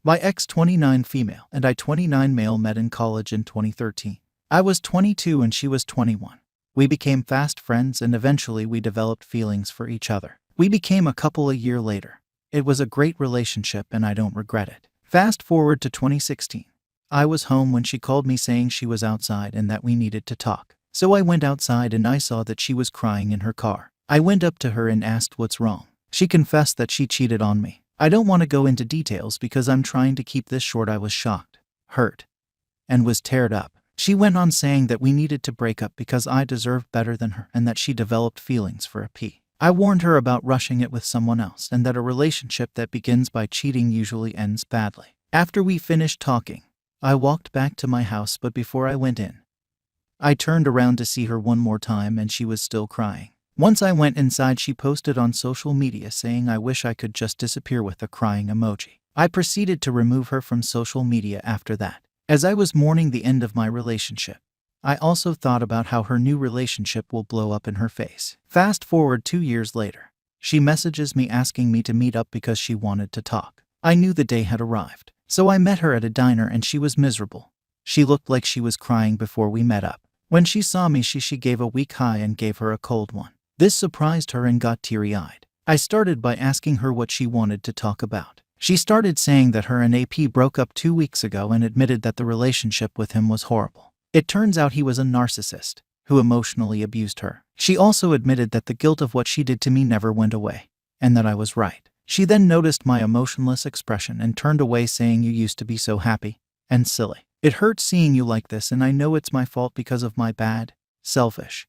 My ex 29 female and I 29 male met in college in 2013. I was 22 and she was 21. We became fast friends and eventually we developed feelings for each other. We became a couple a year later. It was a great relationship and I don't regret it. Fast forward to 2016. I was home when she called me saying she was outside and that we needed to talk. So I went outside and I saw that she was crying in her car. I went up to her and asked what's wrong. She confessed that she cheated on me. I don't want to go into details because I'm trying to keep this short. I was shocked, hurt, and was teared up. She went on saying that we needed to break up because I deserved better than her and that she developed feelings for a P. I warned her about rushing it with someone else and that a relationship that begins by cheating usually ends badly. After we finished talking, I walked back to my house, but before I went in, I turned around to see her one more time and she was still crying. Once I went inside, she posted on social media saying I wish I could just disappear with a crying emoji. I proceeded to remove her from social media after that. As I was mourning the end of my relationship, I also thought about how her new relationship will blow up in her face. Fast forward 2 years later, she messages me asking me to meet up because she wanted to talk. I knew the day had arrived, so I met her at a diner and she was miserable. She looked like she was crying before we met up. When she saw me, she gave a weak hi and gave her a cold one. This surprised her and got teary-eyed. I started by asking her what she wanted to talk about. She started saying that her and AP broke up 2 weeks ago and admitted that the relationship with him was horrible. It turns out he was a narcissist who emotionally abused her. She also admitted that the guilt of what she did to me never went away, and that I was right. She then noticed my emotionless expression and turned away, saying, "You used to be so happy and silly. It hurts seeing you like this, and I know it's my fault because of my bad, selfish,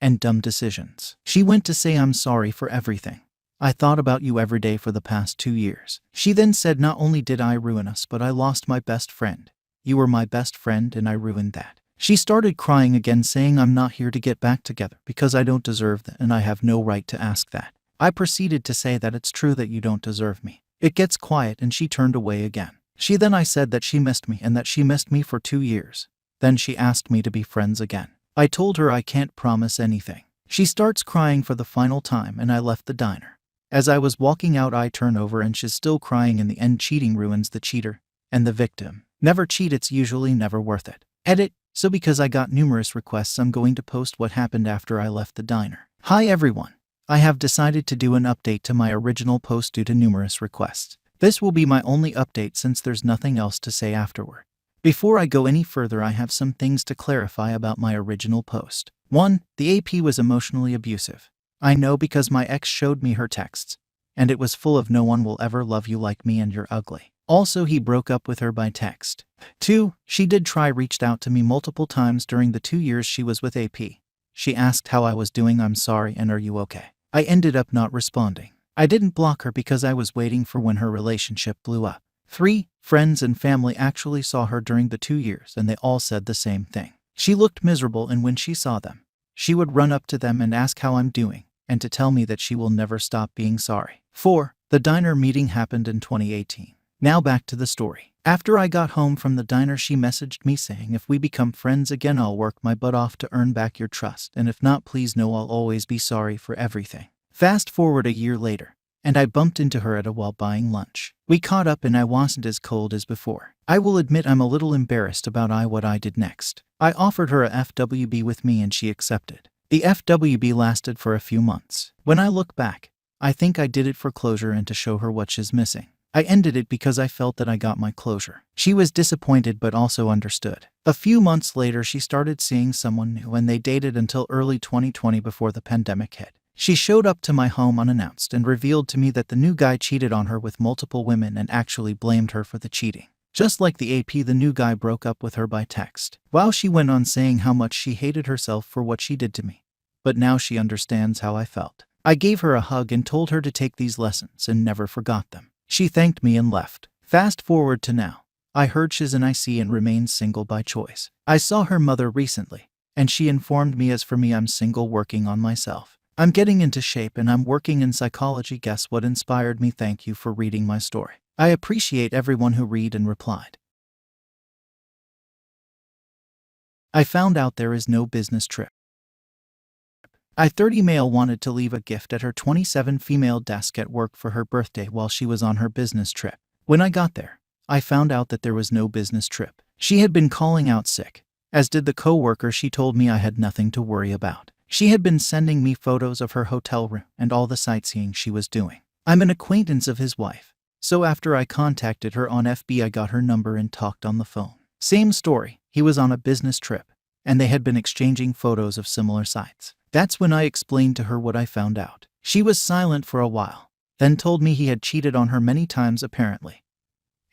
and dumb decisions." She went to say, "I'm sorry for everything. I thought about you every day for the past 2 years." She then said, "Not only did I ruin us, but I lost my best friend. You were my best friend and I ruined that." She started crying again, saying, "I'm not here to get back together because I don't deserve that and I have no right to ask that." I proceeded to say that it's true that you don't deserve me. It gets quiet and she turned away again. I said that she missed me and that she missed me for 2 years. Then she asked me to be friends again. I told her I can't promise anything. She starts crying for the final time and I left the diner. As I was walking out, I turn over and she's still crying. In the end, cheating ruins the cheater and the victim. Never cheat, it's usually never worth it. Edit. So because I got numerous requests, I'm going to post what happened after I left the diner. Hi everyone. I have decided to do an update to my original post due to numerous requests. This will be my only update since there's nothing else to say afterward. Before I go any further, I have some things to clarify about my original post. 1. The AP was emotionally abusive. I know because my ex showed me her texts, and it was full of "no one will ever love you like me and you're ugly." Also, he broke up with her by text. 2. She did reached out to me multiple times during the 2 years she was with AP. She asked how I was doing, "I'm sorry, and are you okay?" I ended up not responding. I didn't block her because I was waiting for when her relationship blew up. 3. Friends and family actually saw her during the 2 years and they all said the same thing. She looked miserable, and when she saw them, she would run up to them and ask how I'm doing and to tell me that she will never stop being sorry. 4. The diner meeting happened in 2018. Now back to the story. After I got home from the diner, she messaged me saying, "If we become friends again, I'll work my butt off to earn back your trust, and if not, please know I'll always be sorry for everything." Fast forward a year later, and I bumped into her at a while buying lunch. We caught up and I wasn't as cold as before. I will admit I'm a little embarrassed about what I did next. I offered her a FWB with me and she accepted. The FWB lasted for a few months. When I look back, I think I did it for closure and to show her what she's missing. I ended it because I felt that I got my closure. She was disappointed but also understood. A few months later, she started seeing someone new and they dated until early 2020 before the pandemic hit. She showed up to my home unannounced and revealed to me that the new guy cheated on her with multiple women and actually blamed her for the cheating. Just like the AP, the new guy broke up with her by text. While she went on saying how much she hated herself for what she did to me. But now she understands how I felt. I gave her a hug and told her to take these lessons and never forgot them. She thanked me and left. Fast forward to now. I heard she's an IC and remains single by choice. I saw her mother recently, and she informed me, "As for me, I'm single, working on myself. I'm getting into shape and I'm working in psychology." Guess what inspired me? Thank you for reading my story. I appreciate everyone who read and replied. I found out there is no business trip. I 30 male wanted to leave a gift at her 27 female desk at work for her birthday while she was on her business trip. When I got there, I found out that there was no business trip. She had been calling out sick, as did the coworker. She told me I had nothing to worry about. She had been sending me photos of her hotel room and all the sightseeing she was doing. I'm an acquaintance of his wife, so after I contacted her on FB, I got her number and talked on the phone. Same story, he was on a business trip, and they had been exchanging photos of similar sites. That's when I explained to her what I found out. She was silent for a while, then told me he had cheated on her many times apparently,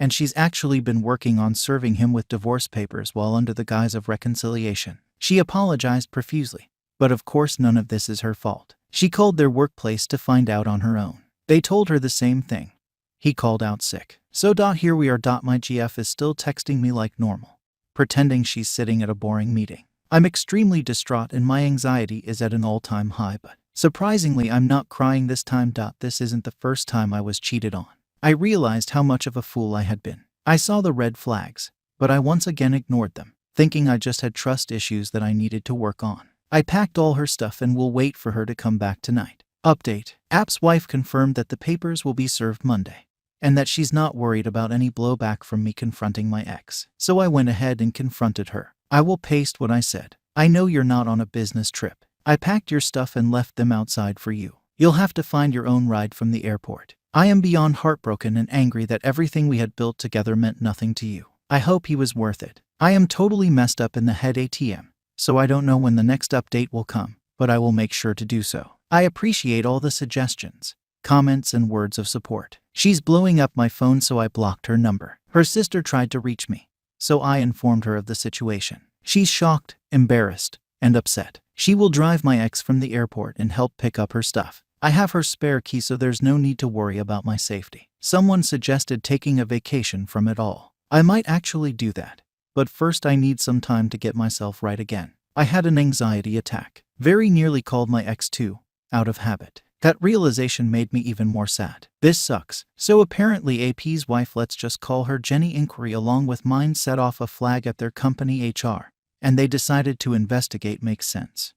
and she's actually been working on serving him with divorce papers while under the guise of reconciliation. She apologized profusely, but of course none of this is her fault. She called their workplace to find out on her own. They told her the same thing. He called out sick. So here we are. My GF is still texting me like normal, pretending she's sitting at a boring meeting. I'm extremely distraught and my anxiety is at an all-time high, but surprisingly I'm not crying this time. This isn't the first time I was cheated on. I realized how much of a fool I had been. I saw the red flags, but I once again ignored them, thinking I just had trust issues that I needed to work on. I packed all her stuff and will wait for her to come back tonight. Update. App's wife confirmed that the papers will be served Monday, and that she's not worried about any blowback from me confronting my ex. So I went ahead and confronted her. I will paste what I said. I know you're not on a business trip. I packed your stuff and left them outside for you. You'll have to find your own ride from the airport. I am beyond heartbroken and angry that everything we had built together meant nothing to you. I hope he was worth it. I am totally messed up in the head ATM, so I don't know when the next update will come, but I will make sure to do so. I appreciate all the suggestions, comments, and words of support. She's blowing up my phone, so I blocked her number. Her sister tried to reach me, so I informed her of the situation. She's shocked, embarrassed, and upset. She will drive my ex from the airport and help pick up her stuff. I have her spare key, so there's no need to worry about my safety. Someone suggested taking a vacation from it all. I might actually do that, but first I need some time to get myself right again. I had an anxiety attack. Very nearly called my ex too, out of habit. That realization made me even more sad. This sucks. So apparently AP's wife, let's just call her Jenny, inquiry along with mine set off a flag at their company HR, and they decided to investigate. Makes sense.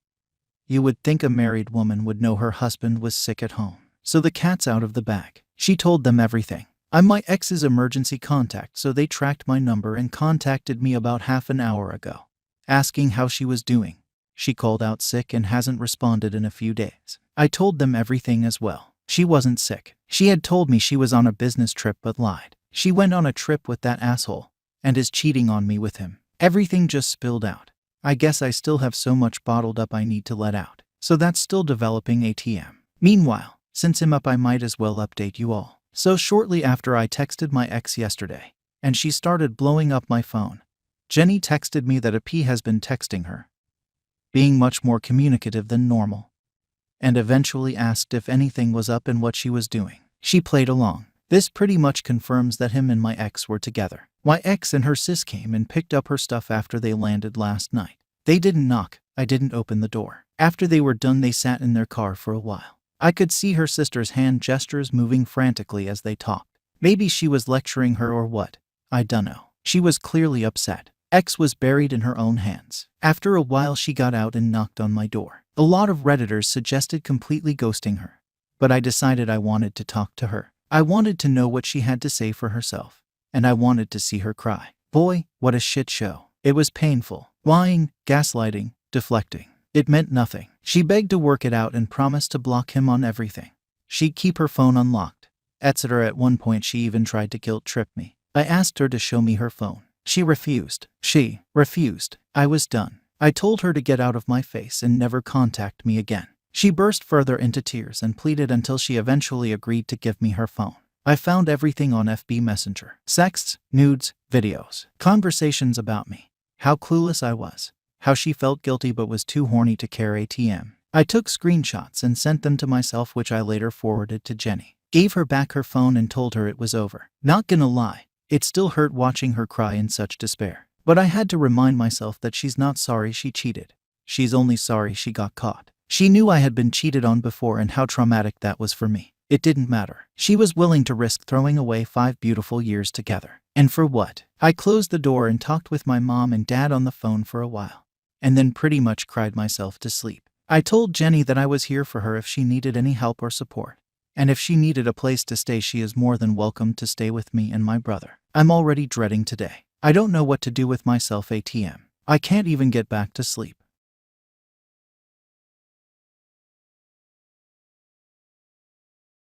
You would think a married woman would know her husband was sick at home. So the cat's out of the bag. She told them everything. I'm my ex's emergency contact, so they tracked my number and contacted me about half an hour ago, asking how she was doing. She called out sick and hasn't responded in a few days. I told them everything as well. She wasn't sick. She had told me she was on a business trip but lied. She went on a trip with that asshole and is cheating on me with him. Everything just spilled out. I guess I still have so much bottled up I need to let out. So that's still developing ATM. Meanwhile, since I'm up, I might as well update you all. So shortly after I texted my ex yesterday, and she started blowing up my phone, Jenny texted me that a P has been texting her, being much more communicative than normal, and eventually asked if anything was up and what she was doing. She played along. This pretty much confirms that him and my ex were together. My ex and her sis came and picked up her stuff after they landed last night. They didn't knock. I didn't open the door. After they were done, they sat in their car for a while. I could see her sister's hand gestures moving frantically as they talked. Maybe she was lecturing her or what. I dunno. She was clearly upset. Ex was buried in her own hands. After a while she got out and knocked on my door. A lot of Redditors suggested completely ghosting her, but I decided I wanted to talk to her. I wanted to know what she had to say for herself, and I wanted to see her cry. Boy, what a shit show. It was painful. Lying, gaslighting, deflecting. It meant nothing. She begged to work it out and promised to block him on everything. She'd keep her phone unlocked, etc. At one point she even tried to guilt trip me. I asked her to show me her phone. She refused. I was done. I told her to get out of my face and never contact me again. She burst further into tears and pleaded until she eventually agreed to give me her phone. I found everything on FB Messenger. Sexts, nudes, videos, conversations about me. How clueless I was. How she felt guilty but was too horny to care ATM. I took screenshots and sent them to myself, which I later forwarded to Jenny. Gave her back her phone and told her it was over. Not gonna lie, it still hurt watching her cry in such despair. But I had to remind myself that she's not sorry she cheated. She's only sorry she got caught. She knew I had been cheated on before and how traumatic that was for me. It didn't matter. She was willing to risk throwing away 5 beautiful years together. And for what? I closed the door and talked with my mom and dad on the phone for a while, and then pretty much cried myself to sleep. I told Jenny that I was here for her if she needed any help or support. And if she needed a place to stay, she is more than welcome to stay with me and my brother. I'm already dreading today. I don't know what to do with myself. ATM. I can't even get back to sleep.